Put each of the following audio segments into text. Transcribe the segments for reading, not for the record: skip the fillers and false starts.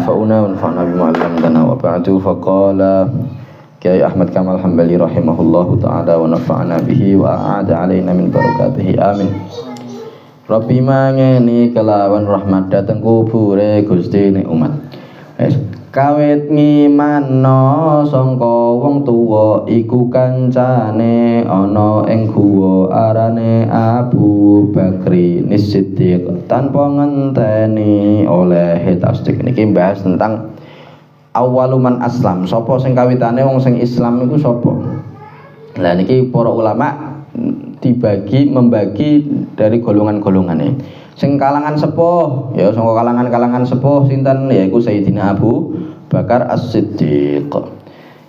yanfa'una wa anfa'na bima 'allamtana wa ba'du faqala Kiai Ahmad Kamal Hambali rahimahullahu ta'ala wa nafa'na bihi wa a'ada alaina min barakatihi amin. Rabbi mangeni kelawan rahmat dateng kubure Gusti ning umat. Kawit ngimano sangka wong tuwa iku kancane ana ing guwa arane Abu Bakri Siddiq tanpa ngenteni oleh tasdik. Niki bahas tentang awaluman aslam, sapa sing kawitane wong sing Islam iku sapa. Lah niki para ulama membagi dari golongan-golongane. Sing kalangan sepuh ya saka kalangan sepuh sinten yaiku Sayyidina Abu Bakar As-Siddiq.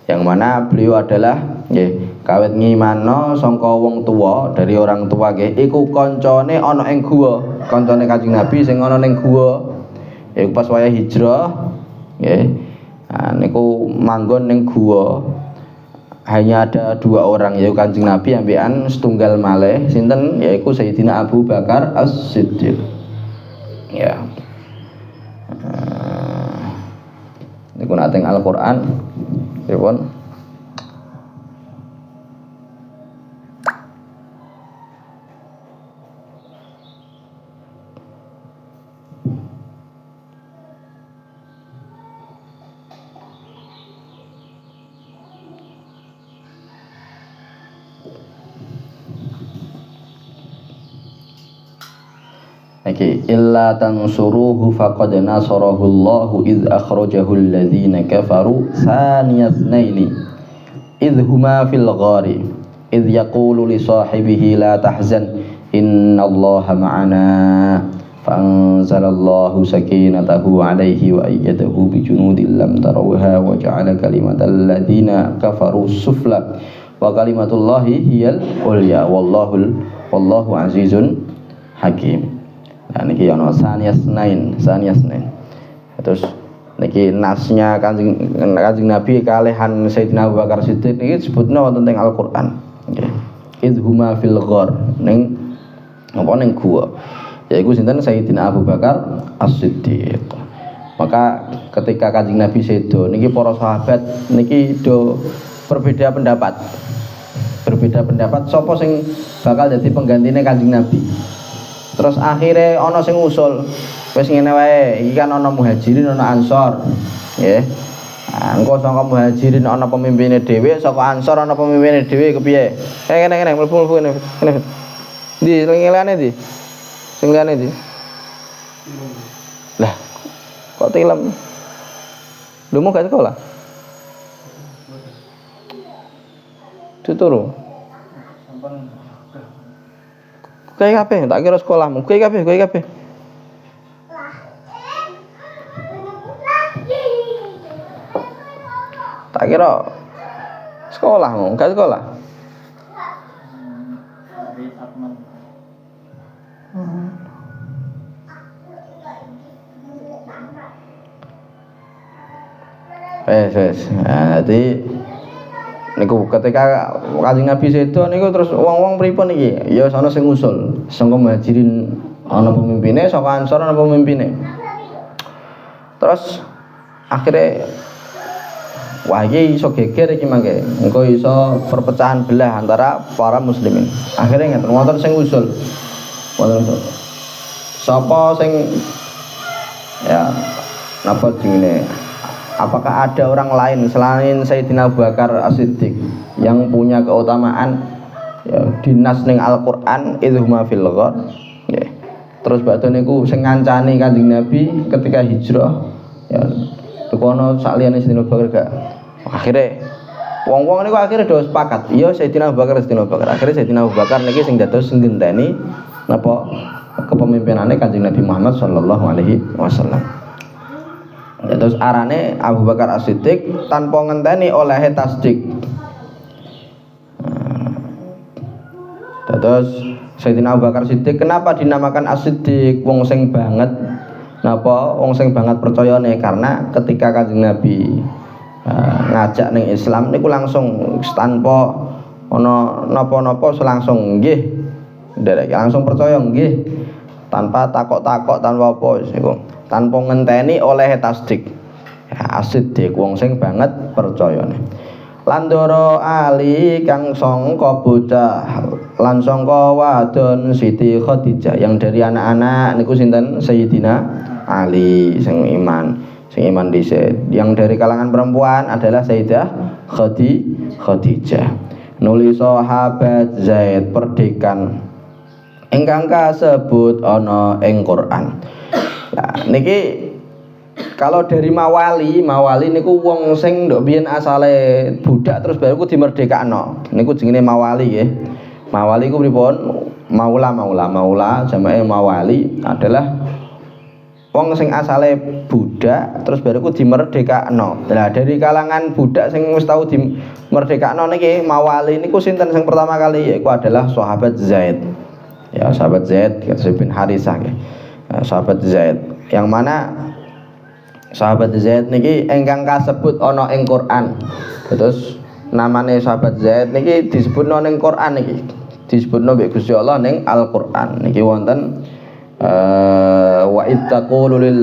Yang mana beliau adalah nggih kawit ngimano saka wong tuwa dari orang tua nggih iku kancane ana ing guwa, kancane Kanjeng Nabi sing ana ning guwa. Yaiku pas wayah hijrah nggih. Nah niku manggon ning guwa. Hanya ada dua orang yaitu Kanjeng Nabi ambekan setunggal malih sinten yaiku Sayyidina Abu Bakar As-Siddiq. Ya. Niku nateng Al-Qur'an pripun? Illa tansuruhu faqad nasarahu Allahu idh akhrajahu alladhina kafaru thaniyatnaini idh huma fil ghari idh yaqulu li sahibihi la tahzan innallaha ma'ana fanzalallahu sakinatahu alayhi wa ayyadahu bijunudin lam tarawha wa ja'ala kalimatal ladhina kafaru sufla wa kalimatullahi hiyal ulya wallahu azizun hakim. Nah niki ana saniyasnain. Terus niki nasnya Kanjeng Nabi kalehan Sayyidina Abu Bakar Siddiq niki disebutna wonten teng Al-Qur'an. Nggih. Idhuma fil ghar ning apa ning gua. Yaiku sinten Sayyidina Abu Bakar As-Siddiq. Maka ketika Kanjeng Nabi sedo niki para sahabat niki do berbeda pendapat sapa sing bakal dadi penggantine Kanjeng Nabi. Terus akhirnya ana sing usul wis ngene wae iki kan ana Muhajirin ana Ansor nggih. Engko saka Muhajirin ana pemimpine dhewe, saka Ansor ana pemimpine dhewe kepiye? Kene mlebu kene. Ndi sing liyane ndi? Sing liyane ndi? Lah kok tilem? Lho mau gak sekolah? Tuturu. Kowe kabeh tak kira sekolahmu. Kowe kabeh. Tak kira sekolahmu, enggak sekolah. Wes. Nah, jadi niku ketika Kanjeng Nabi sedo niku terus wong-wong pripun iki? Ya ana sing ngusul, saka Muhajirin ana pemimpine, saka Ansor ana pemimpine. Terus akhirnya wah iki iso geger iki mangke. Engko iso perpecahan belah antara para muslimin. Akhirnya ngeten wonten sing ngusul. Sapa sing ya napa jenenge? Apakah ada orang lain selain Sayyidina Abu Bakar As-Siddiq yang punya keutamaan ya, dinas ning Al-Qur'an idhuma fil ghar nggih. Terus badhe niku sing ngancani Kanjeng Nabi ketika hijrah ya kono saliyane Sayyidina Abu Bakar gak. Akhire wong-wong niku akhire do sepakat ya Sayyidina Abu Bakar. Akhire Sayyidina Abu Bakar niki sing dados nggenteni napa kepemimpinane Kanjeng Nabi Muhammad sallallahu alaihi wasallam. Terus arane Abu Bakar As-Siddiq tanpa ngenteni oleh tasdik. Terus Sayyidina Abu Bakar Siddiq kenapa dinamakan As-Siddiq? Wong sing banget. Napa wong sing banget percayane karena ketika Kanjeng Nabi ngajak ning Islam niku langsung tanpa ana napa-napa langsung nggih. Nderek langsung percaya nggih. Tanpa takok-takok tanpa apa niku. Tanpa ngenteni oleh tasdik. Ya, as-siddiq wong sing banget percayane. Landoro ali kang sangka bocah lan sangka wadon Siti Khadijah yang dari anak-anak niku sinten Sayyidina Ali sing iman dhisik. Yang dari kalangan perempuan adalah Sayyidah Khadijah. Nuli sahabat Zaid perdikan ingkang kasebut ana ing Quran. Nah niki kalau dari mawali niku wong sing ndok biyen asale budak terus baru ku dimerdekakno. Niku jenenge mawali nggih. Mawali ku pripun? Maula jamake mawali adalah wong sing asale budak terus baru ku dimerdekakno. Lah dari kalangan budak sing wis tau dimerdekakno niki mawali niku sinten sing pertama kali yaiku adalah sahabat Zaid. Ya, sahabat Zaid bin Harisah nggih. Sahabat Zaid yang mana sahabat Zaid niki ingkang kasebut ana ing Quran. Terus namane sahabat Zaid niki disebutno ning Quran niki. Disebutno mbek Gusti Allah ning Al-Qur'an. Niki wonten wa idz taqulu lil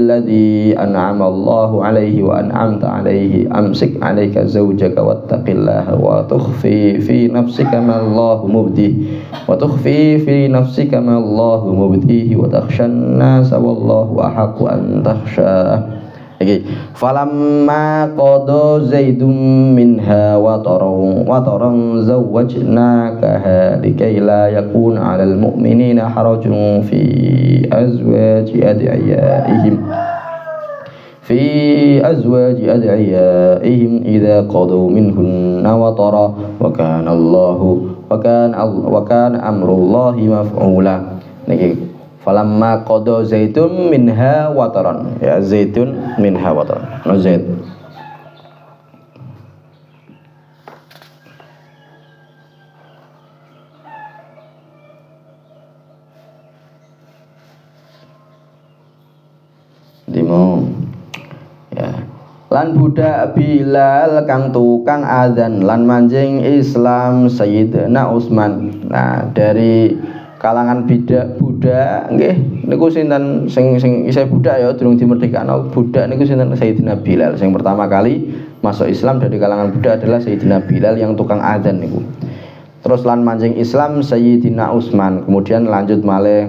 ladzi an'ama Allahu 'alaihi wa an'amta 'alaihi amsik 'alaika zawjaka wattaqillaha wa tukhfi fi nafsika ma Allahu mubdihi wa takhshan nasa wallahu ahaqqu an takhsha. Iki falamma qada zaidum minha wa taran zawwajnaka likay la yakuna 'alal mu'minina harajun fi azwaji adiyaihim idza qadu minhunna wa tara wa kana amrullahi maf'ula. Niki falamma qada zaitun minha wataran, ya zaitun minha wataran, no zaid. Dimo ya lan budak Bilal kang tukang azan lan manjing Islam Sayyidina Utsman. Nah dari kalangan budak nggih niku sinten sing isih budak ya durung dimerdekakno. Budak niku sinten Sayyidina Bilal. Sing pertama kali masuk Islam dari kalangan budak adalah Sayyidina Bilal yang tukang azan niku. Terus lan manjing Islam Sayyidina Utsman. Kemudian lanjut malih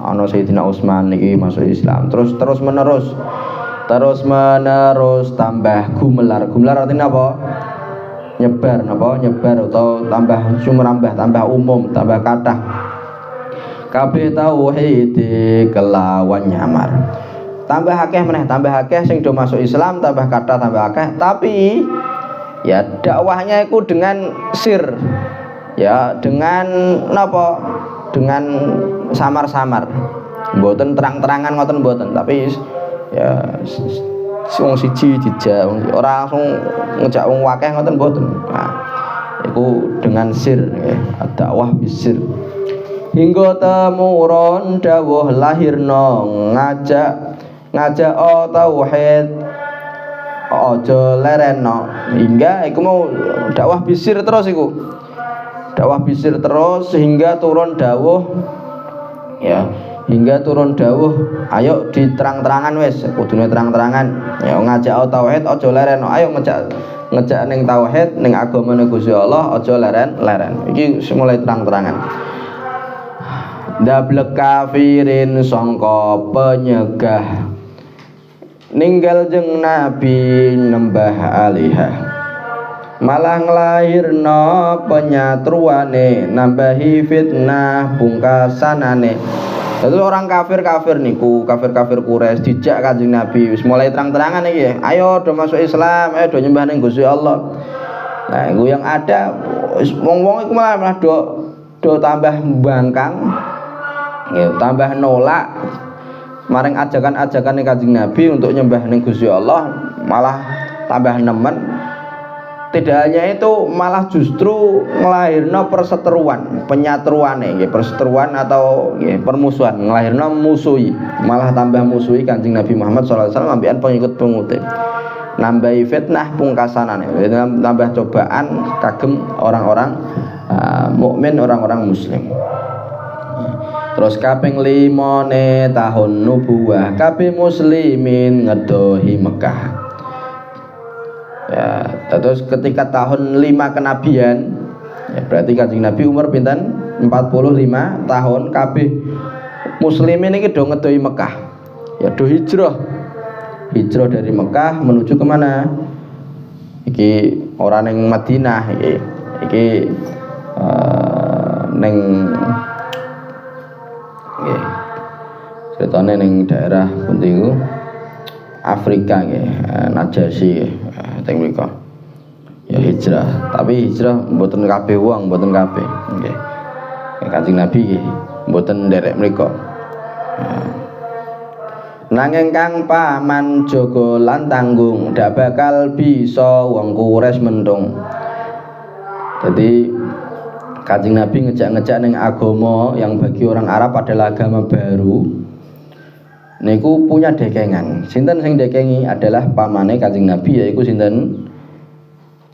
ana Sayyidina Utsman niki masuk Islam. Terus menerus tambah gumelar. Gumelar artinya apa? Nyebar atau tambah sumrambah, tambah umum, tambah kathah. Kabeh tauhid kelawan nyamar. Tambah akeh sing do masuk Islam, tambah kathah, tambah akeh. Tapi ya dakwahnya itu dengan sir. Ya, dengan napa? Dengan samar-samar. Mboten terang-terangan ngoten mboten, tapi ya wong siji dijak ora langsung ngejak wong akeh ngoten mboten. Nah, iku dengan sir ya, dakwah bisir. Hingga temuron dawuh lahirna ngajak tauhid aja lereno. Hingga iku mau dakwah bisir terus iku. Dakwah bisir terus hingga turun dawuh ya. Hingga turun dawuh, ayo diterang-terangan wis, kudune terang-terangan. Ya ngajak tauhid aja lereno. Ayo ngejak ning tauhid ning agamane Gusti Allah aja leren-leren. Iki mulai terang-terangan. Dablek kafirin sangka penyegah ninggal jeng Nabi nembah alihah. Malah nglahirna penyatruane nambahi fitnah pungkasanane. Itu orang kafir niku, kafir Quraisy dijak Kanjeng Nabi wis mulai terang-terangan iki. Ayo do masuk Islam, ayo do nyembah ning Gusti Allah. Nah, iku yang ada wong-wong iku malah do tambah bangkang. Ya, tambah nolak maring ajakan-ajakan Kanjeng Nabi untuk nyembah ning Gusti Allah, malah tambah nemen. Tidak hanya itu, malah justru ngelahirno perseteruan, penyatruane nggih, perseteruan atau nggih permusuhan, ngelahirno musuhi, malah tambah musuhi Kanjeng Nabi Muhammad sallallahu alaihi wasallam ambekan pengikut-pengikut. Nambahi fitnah pungkasanane, tambah cobaan kagem orang-orang mukmin, orang-orang muslim. Terus kaping 5 tahun nubuwah kabeh muslimin ngedohi Mekah. Ya, terus ketika tahun 5 kenabian, ya berarti Kanjeng Nabi umur pinten? 45 tahun kabeh muslimin iki do ngedohi Mekah. Ya do hijrah. Hijrah dari Mekah menuju kemana? Iki ora ning Madinah iki. Iki ning nggih. Ceritane ning daerah pundi iku? Afrika nggih, Najasyi teng mriku. Ya hijrah, tapi hijrah mboten kabeh wong, mboten kabeh nggih. Kanjeng Nabi nggih mboten nderek mriku. Nanging kang paman jaga lan tanggung ndak bakal bisa wong Quraisy mendung. Jadi Kanjeng Nabi ngejak-ngejak ning agama yang bagi orang Arab adalah agama baru. Niku punya dekengan. Sinten sing dekengi adalah pamane Kanjeng Nabi yaiku sinten?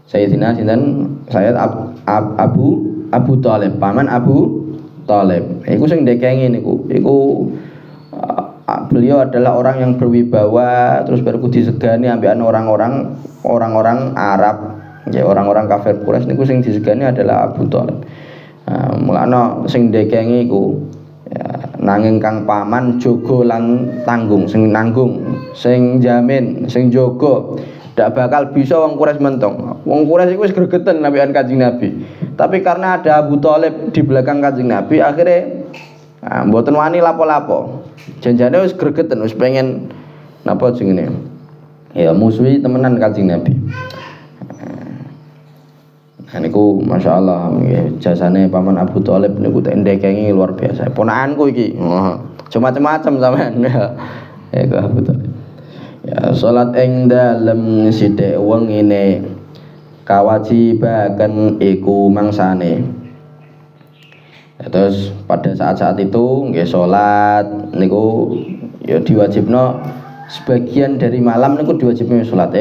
Sayyidina sinten? Sayyid Abu Thalib, paman Abu Thalib. Iku sing dekengi niku. Iku beliau adalah orang yang berwibawa, terus baru disegani ambekan orang-orang Arab, ya orang-orang kafir Quraisy niku sing disegani adalah Abu Thalib. Mulane sing dekengi iku ya, nanging kang paman jaga lan tanggung, sing nanggung, sing jamin, sing jaga ndak bakal bisa wong Quraisy mentong. Wong Quraisy iku wis gregeten ambekan Kanjeng Nabi. Tapi karena ada Abu Thalib di belakang Kanjeng Nabi, akhirnya mboten wani lapo-lapo. Janjane wis gregeten, wis pengen napa jenenge? Ya musuhi temenan Kanjeng Nabi. Nah niku masyaallah nggih jasane paman Abu Thalib niku tak ndekengi luar biasa. Ponakanku iki. Macam-macam sampean. Ya Abu Thalib. Ya salat ing dalem sithik wengine kawajibaken iku mangsane. Ya, terus pada saat-saat itu nggih salat niku ya diwajibno sebagian dari malam niku diwajibno salat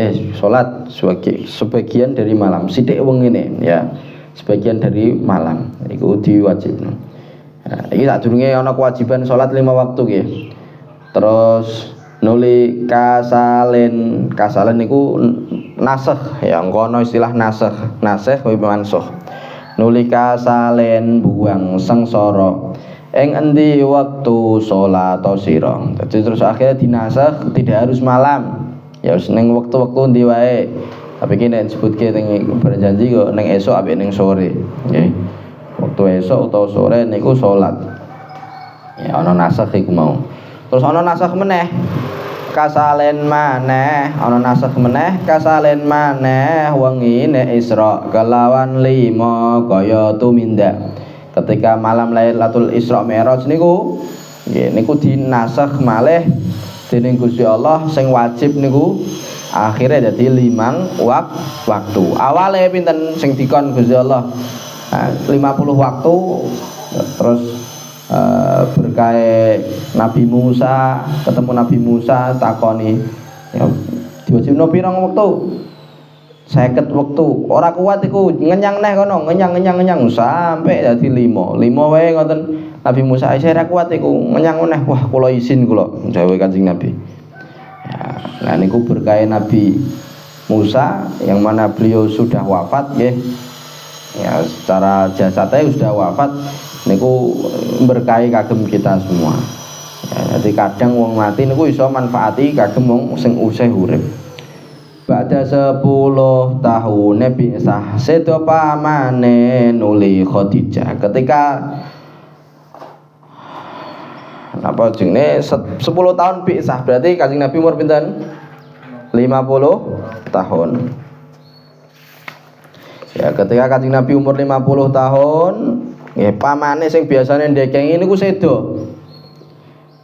sebagian dari malam sithik wengine ya sebagian dari malam niku diwajibno. Nah, iki sadurunge ana kewajiban salat 5 waktu nggih. Terus nuli kasalen niku nasakh ya ngono istilah nasakh kuwi mansuh. Nulika salen buang sengsara ing endi wektu salat sira. Dadi terus akhirnya dinasakh tidak harus malam. Ya wis ning wektu-wektu endi wae. Tapi iki nek disebutke teng berjanji kok ning esuk ambek ning sore. Nggih. Wektu esuk utawa sore niku salat. Ya ana nasakh iku mau. Terus ana nasakh meneh. Kasalen maneh ana nasakh meneh kasalen maneh wengine Isra kelawan 5 kaya tumindak ketika malam Lailatul Isra Mi'raj niku nggih niku dinasakh malih dening Gusti Allah sing wajib niku akhirnya dadi 5 waktu awale pinten sing dikon Gusti Allah 50 waktu terus berkait Nabi Musa ketemu Nabi Musa takoni ya diwajibno pirang wektu 50 wektu ora kuat iku ngenyang neh kono ngenyang sampai dadi 5 wae ngoten Nabi Musa ora kuat iku ngenyang neh wah kula izin kula dawuh Kanjeng Nabi ya, nah niku berkait Nabi Musa yang mana beliau sudah wafat nggih ya secara jasadnya sudah wafat niku berkahi kagem kita semua ya, jadi kadang wong mati niku iso manfaati kagem wong sing usih urip. Ba'da 10 tahun pisah sedo pamane nuli Khadijah ketika apa jenenge 10 tahun pisah berarti Kanjeng Nabi umur pinten 50 tahun. Ya ketika Kanjeng Nabi umur 50 tahun nggih pamane sing biasane ndekengi niku sedo.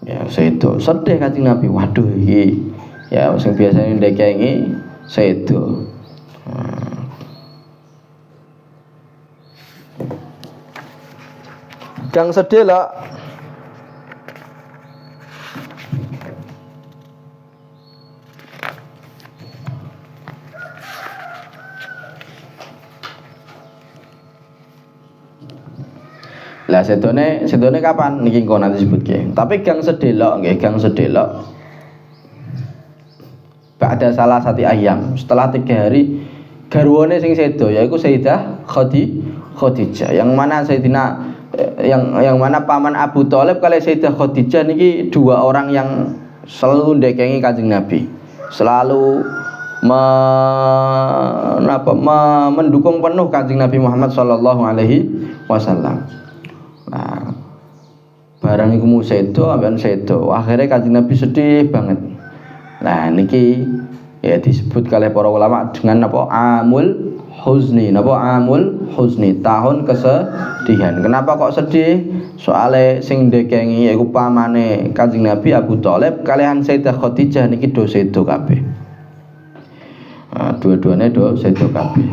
Ya sedo, sedih Kanjeng Nabi. Waduh iki ya sing biasane ndekengi sedo. Gang sedih lho. Lah sedone kapan niki engko nanti sebutke. Tapi gang sedelok nggih, gang sedelok. Ba'da salah satu ayam, setelah 3 hari garwane sing sedo yaiku Sayyidah Khadijah. Yang mana Sayyidina yang mana paman Abu Thalib kali Sayyidah Khadijah niki 2 orang yang selalu ndekengi Kanjeng Nabi. Selalu mendukung penuh Kanjeng Nabi Muhammad sallallahu alaihi wasallam. Nah, barang iku mu sedo ambekan sedo. Akhirnya Kanjeng Nabi sedih banget. Nah niki ya disebut oleh para ulama dengan apa amul huzni, tahun kesedihan. Kenapa kok sedih? Soale sing ndekengi yaiku pamane Kanjeng Nabi Abu Thalib kalian Sayyidah Khadijah niki do sedo kabeh. Nah, dua-duanya do sedo kabeh.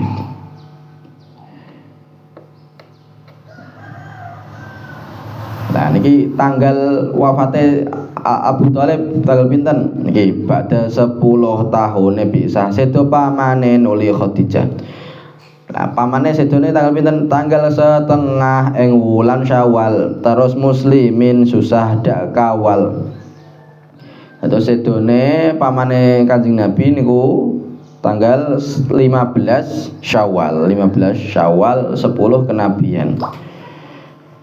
Nah niki tanggal wafate Abu Thalib tanggal pinten niki pada 10 tahun bisa sedo pamane nuli Khadijah. Lah pamane sedone tanggal pinten? Tanggal setengah ing wulan Syawal. Terus muslimin susah dak kawal. Terus sedone pamane Kanjeng Nabi niku tanggal 15 Syawal 10 kenabian.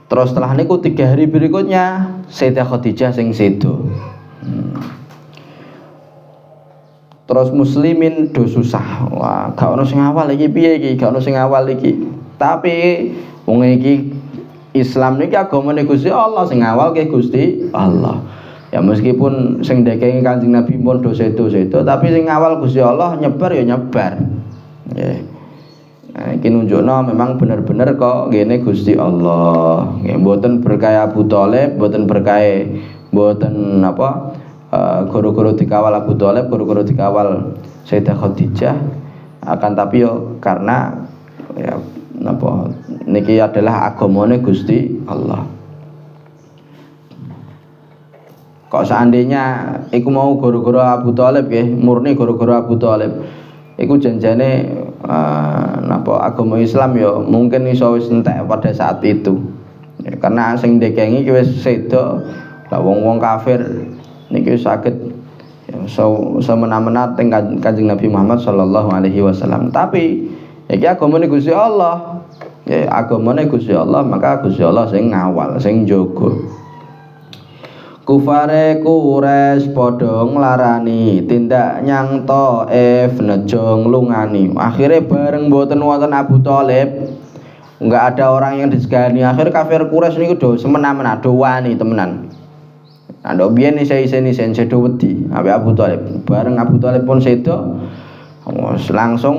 Terus setelah niku 3 hari berikutnya Sayyidah Khadijah sing sedo. Terus muslimin do susah. Wah, gak ono sing awal iki piye iki? Gak ono sing awal iki. Tapi wong iki Islam niki agamane Gusti Allah, sing awal ke Gusti Allah. Ya meskipun sing ndekengi Kanjeng Nabi pun do sedo-sedo, tapi sing awal Gusti Allah nyebar ya nyebar. Nggih. Nah, iki nunjukno memang bener-bener kok ngene Gusti Allah. Nggih, mboten berkaya Abu Thalib, mboten berkaya mboten apa guru-guru dikawal Abu Thalib, guru-guru dikawal Sayyidah Khadijah, akan tapi yo karena ya napa niki adalah agamane Gusti Allah. Kok seandainya iku mau guru-guru Abu Thalib nggih, murni guru-guru Abu Thalib iku janjane napa agama Islam ya mungkin iso wis entek pada saat itu. Ya, karena sing ndekengi ki wis sedo, lah wong-wong kafir niki saged ya, semena-mena teng Kanjeng Nabi Muhammad sallallahu alaihi wasallam. Tapi iki agamane Gusti Allah. Ya agamane Gusti Allah, maka Gusti Allah sing ngawal, sing njaga. Kufare Quraisy padha nglarani tindak nyang Thaif nejo nglungani. Akhire bareng mboten wonten Abu Thalib, enggak ada orang yang disegani. Akhir kafir Quraisy niku do semena-mena do wani temenan. Ando biyen isen sedo wedi ambek Abu Thalib. Bareng Abu Thalib pun sedo langsung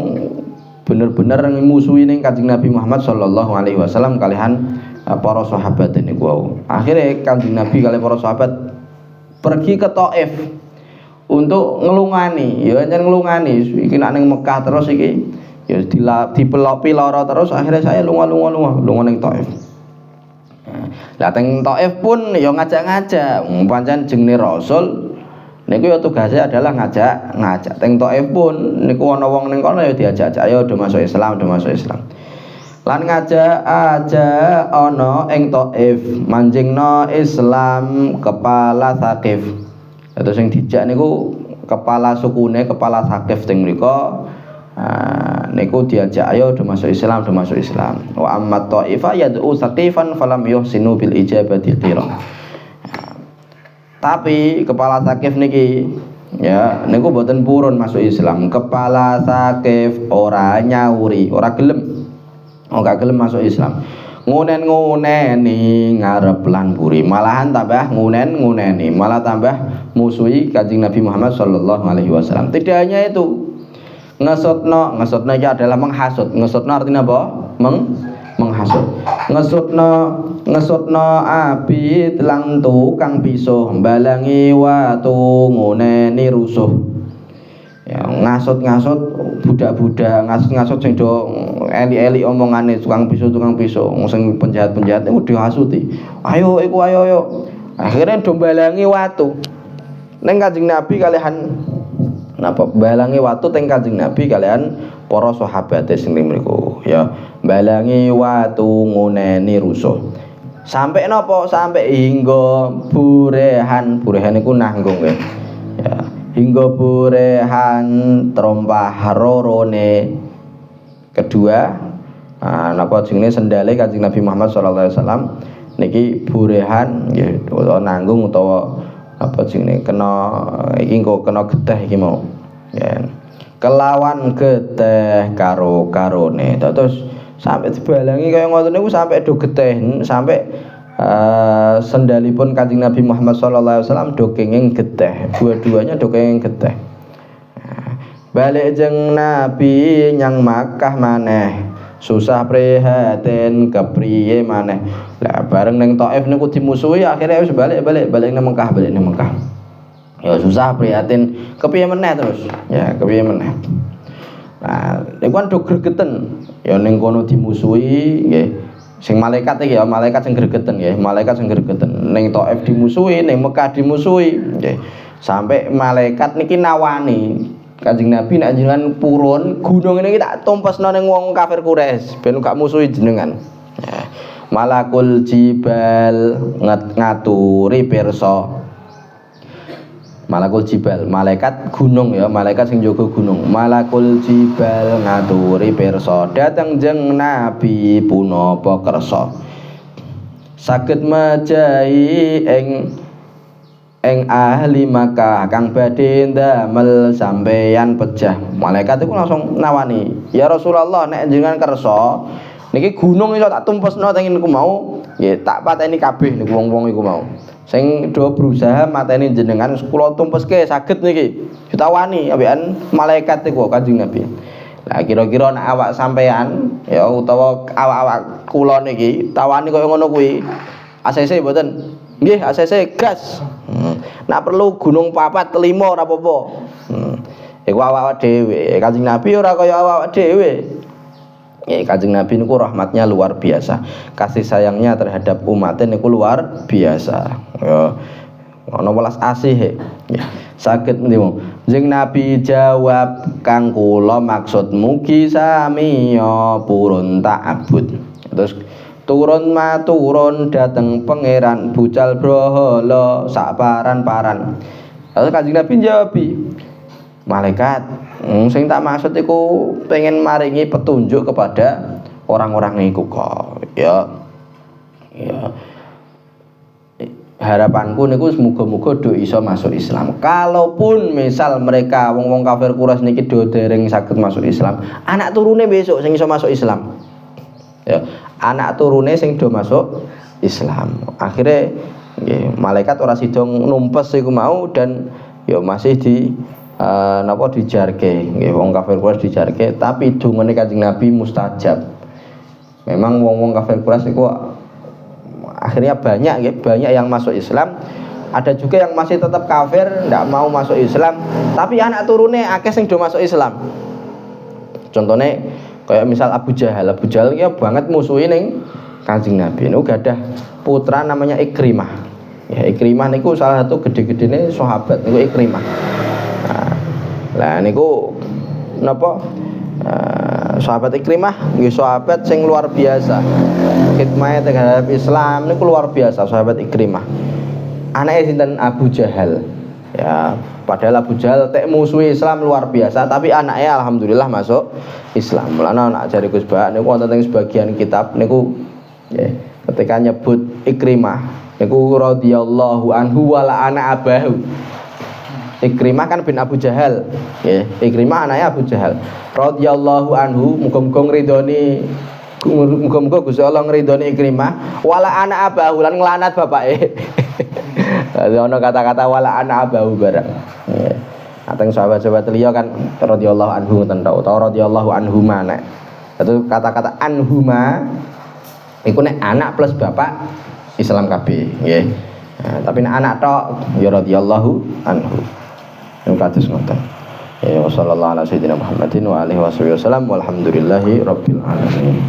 bener-bener musuhi ning Kanjeng Nabi Muhammad sallallahu alaihi wasallam kalihan para sahabat niku wau. Akhire Kanjeng Nabi kali para sahabat pergi ke Thaif untuk ngelungani. Ya nyen ngelungani iki nek ning Mekah terus iki ya dipelopi lara terus akhirnya saya lunga ning Thaif. Lah teng Thaif pun ya ngajak-ngajak, pancen jenenge Rasul niku ya tugasnya adalah ngajak teng Thaif pun niku ana wong ning kono ya diajak, ayo do masuk Islam. Lan ngajak aja ana ing Thaif manjingna Islam kepala Thaqif. Terus sing dijak niku kepala sukune, kepala Thaqif teng mriku. Niku diajak ayo do masuk Islam. Wa amma Thaifa yad'u Thaqifan falam yuhsinu bil ijabati qira. Tapi kepala Thaqif niki ya niku mboten purun masuk Islam. Kepala Thaqif ora nyauri, ora gelem. Gak gelem masuk Islam. Ngunen-nguneni ngarep lan buri, malahan tambah ngunen-nguneni, malah tambah musuhi Kanjeng Nabi Muhammad sallallahu alaihi wasallam. Tidak hanya itu, ngesutno iki adalah menghasut. Ngesutno artinya apa? Menghasut. Ngesutno abid lang tukang pisuh, balangi watu nguneni rusuh. Ya ngasut-ngasut budak-budak, ngasut-ngasut sing do eli-eli omongane tukang pisuh sing penjahat-penjahat niku dihasuti. Ayo. Akhirnya do balangi watu. Ning Kanjeng Nabi kalihan napa balangi watu teng Kanjeng Nabi kalian para sahabat sing mriku ya balangi watu nguneni rusuh. Sampai napa? Sampai hingga burehan. Burehan iku nanggung ya. Ya, hingga burehan trompah rorone kedua. Napa jenenge sendale Kanjeng Nabi Muhammad sallallahu alaihi wasallam niki burehan nggih utawa nanggung utawa apa jenenge kena iki engko kena geteh iki mau. Ya. Kelawan geteh karo karone. Terus sampai dibalangi kaya ngoten niku sampai do geteh sampai sendalipun Kanjeng Nabi Muhammad sallallahu alaihi wasallam do kenging geteh, dua-duanya do kenging geteh. Balik jeng Nabi nyang Makkah maneh, susah prihatin kepriye maneh. Lah bareng ning Thaif niku dimusuhi akhirnya wis balik nang Mekah, Ya susah prihatin kepiye meneh terus. Ya kepiye meneh. Nah, niku kan do gregeten. Ya ning kono dimusuhi nggih. Sing malaikat iki ya, malaikat sing gregeten nggih, malaikat sing gregeten. Ning Thaif dimusuhi, ning Mekah dimusuhi nggih. Sampai malaikat niki nawani Kanjeng Nabi nek jenengan purun gunung ini tak tumpesno ning wong kafir Quraisy ben gak musuhi jenengan. Ya. Malakul jibal ngaturi pirsa. Malakul jibal, malaikat gunung ya, malaikat sing jaga gunung. Malakul jibal ngaturi pirsa, dateng jeng Nabi punapa kersa. Saged majahi ing ahli Makkah kang badhe ndamel sampeyan pejah. Malaikat iku langsung nawani, "Ya Rasulullah, nek jenengan kersa, niki gunung iso tak tumpesno teng niku mau, nggih tak pateni kabeh niku wong-wong iku mau." Sing do berusaha mateni jenengan kula tumpeske saged niki ditawani ambekan malaikat iku Kanjeng Nabi. Lah kira-kira nek awak sampean ya utawa awak-awak kula niki tawani kaya ngono kuwi ACC mboten? Nggih ACC gas. Nek perlu gunung 4 5 ora apa-apa. Iku awak dhewe. Kanjeng Nabi ora kaya awak dhewe. Kanjeng Nabi niku rahmatnya luar biasa, kasih sayangnya terhadap umatnya niku luar biasa. Ya, ono welas asih. Ya, saged niku. Jeng Nabi jawab, "Kang kula maksud mugi samiya purun ta'abbud." Terus turun dateng pangeran bucal brahala sak paran-paran. Terus Kanjeng Nabi jawab, "Malaikat, sing tak maksud iku pengen maringi petunjuk kepada orang-orang iku kok." Ya. Harapanku niku semoga-moga do iso masuk Islam. Kalaupun misal mereka wong-wong kafir Quraisy niki do dereng saged masuk Islam, anak turune besok sing iso masuk Islam. Ya, anak turune sing do masuk Islam. Akhirnya nggih, malaikat ora sida numpes iku mau dan ya masih di napa dijarke nggih wong kafir Quraisy dijarke, tapi dungane Kanjeng Nabi mustajab. Memang wong-wong kafir Quraisy iku akhirnya banyak yang masuk Islam. Ada juga yang masih tetap kafir, ndak mau masuk Islam, tapi anak turune akeh sing do masuk Islam. Contohnya kayak misal Abu Jahal ya banget musuhin ning Kanjeng Nabi. Niku gadah putra namanya Ikrimah. Ya Ikrimah niku salah satu gede-gedene sahabat niku Ikrimah. Lah niku napa sahabat Ikrimah nggih sahabat sing luar biasa. Khidmahnya terhadap Islam niku luar biasa sahabat Ikrimah. Anake sinten? Abu Jahal. Ya, padahal Abu Jahal tek musuhi Islam luar biasa, tapi anaknya alhamdulillah masuk Islam. Mulane anak jari Gus Ba niku wonten ing sebagian kitab niku ya, ketika nyebut Ikrimah niku radhiyallahu anhu wala ana abahu. Ikrimah kan bin Abu Jahal. Ya, Ikrimah anaknya Abu Jahal. Radhiyallahu anhu, muga-muga ngridoni, muga-muga Gusti Allah ngridoni Ikrimah wala ana abahu lan nglanat bapake. Ono kata-kata wala ana abahu barang. Ya. Ateng sahabat-sahabat liya kan radhiyallahu anhu ngoten ta utawa radhiyallahu anhuma nek. Itu kata-kata anhuma iku nek anak plus bapak Islam kabeh, nggih. Nah, tapi nek anak tok ya radhiyallahu anhu. Niku kados ngoten. Ya sallallahu alaihi wasallam Muhammadin wa alihi wasallam walhamdulillahi rabbil alamin.